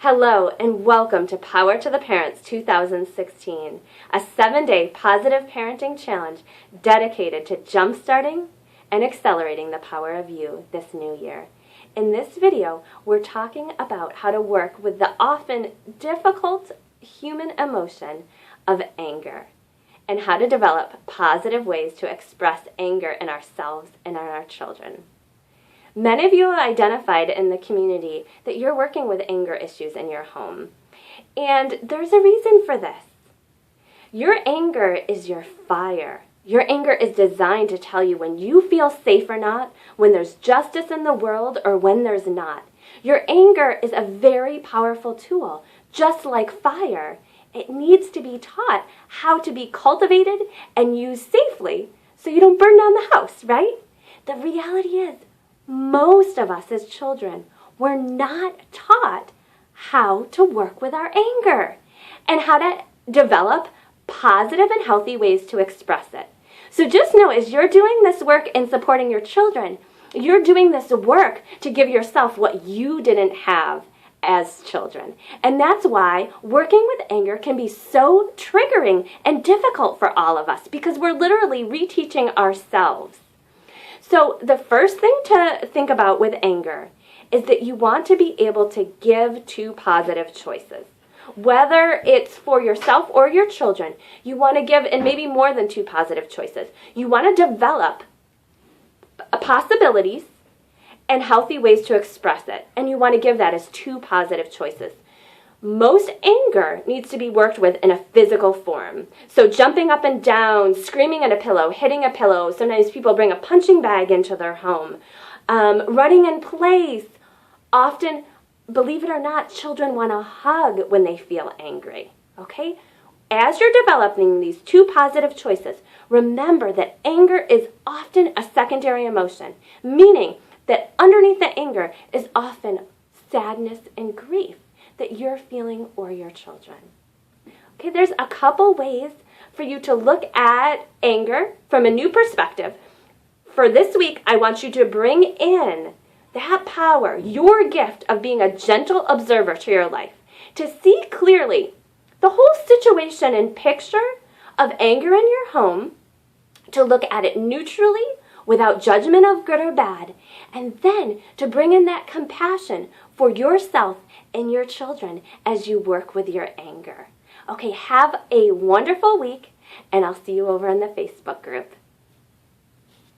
Hello and welcome to Power to the Parents 2016, a 7-day positive parenting challenge dedicated to jumpstarting and accelerating the power of you this new year. In this video, we're talking about how to work with the often difficult human emotion of anger and how to develop positive ways to express anger in ourselves and in our children. Many of you have identified in the community that you're working with anger issues in your home. And there's a reason for this. Your anger is your fire. Your anger is designed to tell you when you feel safe or not, when there's justice in the world or when there's not. Your anger is a very powerful tool. Just like fire, it needs to be taught how to be cultivated and used safely so you don't burn down the house, right? The reality is, most of us as children were not taught how to work with our anger and how to develop positive and healthy ways to express it. So just know as you're doing this work in supporting your children, you're doing this work to give yourself what you didn't have as children. And that's why working with anger can be so triggering and difficult for all of us because we're literally reteaching ourselves. So the first thing to think about with anger is that you want to be able to give two positive choices. Whether it's for yourself or your children, you want to give, and maybe more than two positive choices, you want to develop possibilities and healthy ways to express it. And you want to give that as two positive choices. Most anger needs to be worked with in a physical form. So jumping up and down, screaming at a pillow, hitting a pillow. Sometimes people bring a punching bag into their home. Running in place. Often, believe it or not, children want a hug when they feel angry. Okay? As you're developing these two positive choices, remember that anger is often a secondary emotion, meaning that underneath the anger is often sadness and grief that you're feeling or your children. Okay, there's a couple ways for you to look at anger from a new perspective. For this week, I want you to bring in that power, your gift of being a gentle observer to your life, to see clearly the whole situation and picture of anger in your home, to look at it neutrally without judgment of good or bad, and then to bring in that compassion for yourself and your children as you work with your anger. Okay, have a wonderful week, and I'll see you over in the Facebook group.